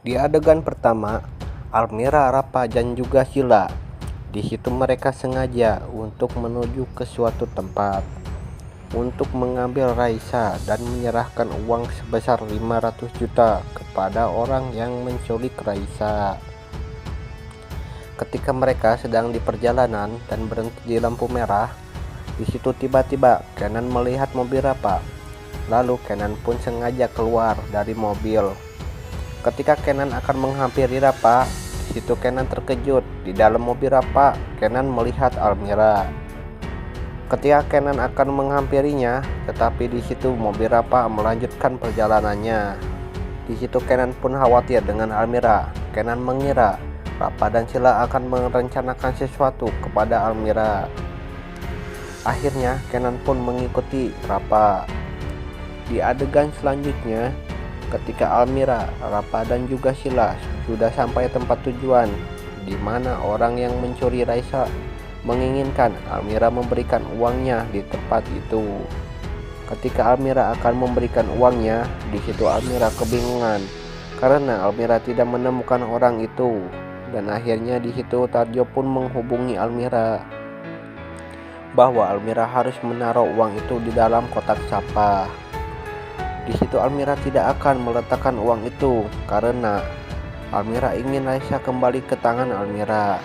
Di adegan pertama, Almira, Rapa, dan juga Sila. Di situ mereka sengaja untuk menuju ke suatu tempat untuk mengambil Raisa dan menyerahkan uang sebesar 500 juta kepada orang yang menculik Raisa. Ketika mereka sedang di perjalanan dan berhenti di lampu merah, di situ tiba-tiba Kenan melihat mobil Rapa. Lalu Kenan pun sengaja keluar dari mobil. Ketika Kenan akan menghampiri Rapa, di situ Kenan terkejut. Di dalam mobil Rapa, Kenan melihat Almira. Ketika Kenan akan menghampirinya, tetapi di situ mobil Rapa melanjutkan perjalanannya. Di situ Kenan pun khawatir dengan Almira. Kenan mengira Rapa dan Sila akan merencanakan sesuatu kepada Almira. Akhirnya Kenan pun mengikuti Rapa. Di adegan selanjutnya, ketika Almira, Rapa, dan juga Sila sudah sampai tempat tujuan, di mana orang yang mencuri Raisa menginginkan Almira memberikan uangnya di tempat itu. Ketika Almira akan memberikan uangnya, di situ Almira kebingungan karena Almira tidak menemukan orang itu. Dan akhirnya di situ Tarjo pun menghubungi Almira bahwa Almira harus menaruh uang itu di dalam kotak sampah. Di situ Almira tidak akan meletakkan uang itu karena Almira ingin Raisa kembali ke tangan Almira.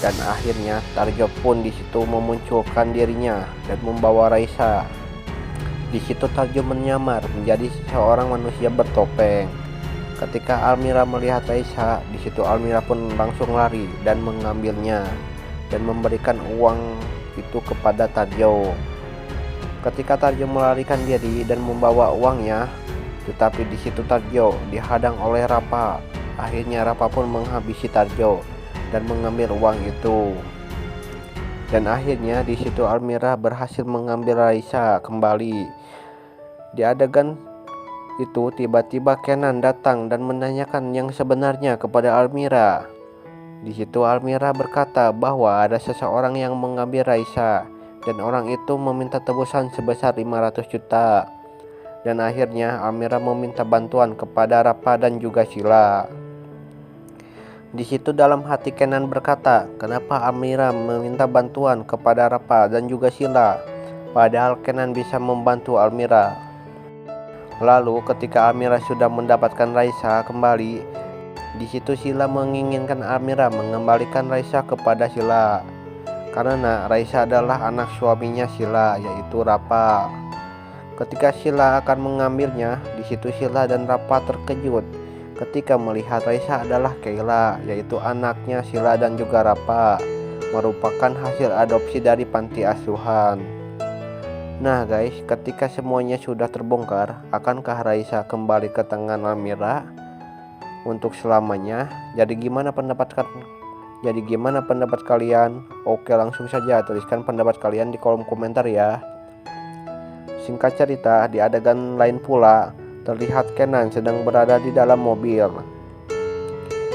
Dan akhirnya Tarjo pun di situ memunculkan dirinya dan membawa Raisa. Di situ Tarjo menyamar menjadi seorang manusia bertopeng. Ketika Almira melihat Raisa, di situ Almira pun langsung lari dan mengambilnya dan memberikan uang itu kepada Tarjo. Ketika Tarjo melarikan diri dan membawa uangnya, tetapi di situ Tarjo dihadang oleh Rapa. Akhirnya Rapa pun menghabisi Tarjo dan mengambil uang itu. Dan akhirnya di situ Almira berhasil mengambil Raisa kembali. Di adegan itu tiba-tiba Kenan datang dan menanyakan yang sebenarnya kepada Almira. Di situ Almira berkata bahwa ada seseorang yang mengambil Raisa dan orang itu meminta tebusan sebesar 500 juta. Dan akhirnya Almira meminta bantuan kepada Rapa dan juga Sila. Di situ dalam hati Kenan berkata, kenapa Almira meminta bantuan kepada Rapa dan juga Sila, padahal Kenan bisa membantu Almira. Lalu ketika Almira sudah mendapatkan Raisa kembali, di situ Sila menginginkan Almira mengembalikan Raisa kepada Sila, karena Raisa adalah anak suaminya Sila, yaitu Rapa. Ketika Sila akan mengambilnya, di situ Sila dan Rapa terkejut ketika melihat Raisa adalah Keila, yaitu anaknya Sila dan juga Rapa, merupakan hasil adopsi dari panti asuhan. Nah guys, ketika semuanya sudah terbongkar, akankah Raisa kembali ke tangan Almira untuk selamanya? Jadi gimana pendapat kalian? Oke, langsung saja tuliskan pendapat kalian di kolom komentar ya. Singkat cerita, di adegan lain pula terlihat Kenan sedang berada di dalam mobil.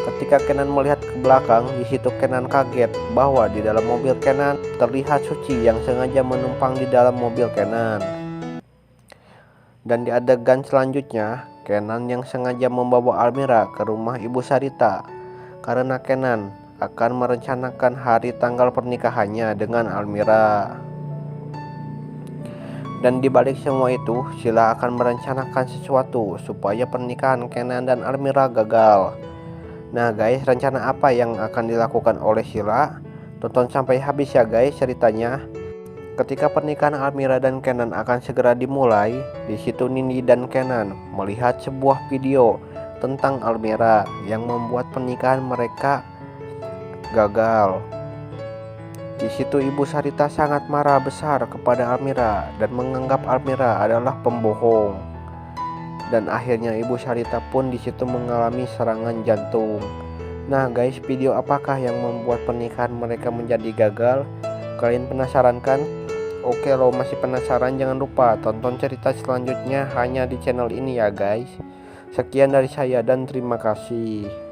Ketika Kenan melihat ke belakang, di situ Kenan kaget bahwa di dalam mobil Kenan terlihat Suci yang sengaja menumpang di dalam mobil Kenan. Dan di adegan selanjutnya, Kenan yang sengaja membawa Almira ke rumah Ibu Sarita karena Kenan akan merencanakan hari tanggal pernikahannya dengan Almira. Dan di balik semua itu, Sila akan merencanakan sesuatu supaya pernikahan Kenan dan Almira gagal. Nah guys, rencana apa yang akan dilakukan oleh Sila? Tonton sampai habis ya guys ceritanya. Ketika pernikahan Almira dan Kenan akan segera dimulai, di situ Nindi dan Kenan melihat sebuah video tentang Almira yang membuat pernikahan mereka gagal. Di situ Ibu Sarita sangat marah besar kepada Almira dan menganggap Almira adalah pembohong. Dan akhirnya Ibu Sarita pun di situ mengalami serangan jantung. Nah guys, video apakah yang membuat pernikahan mereka menjadi gagal? Kalian penasaran kan? Oke, kalau masih penasaran jangan lupa tonton cerita selanjutnya hanya di channel ini ya guys. Sekian dari saya dan terima kasih.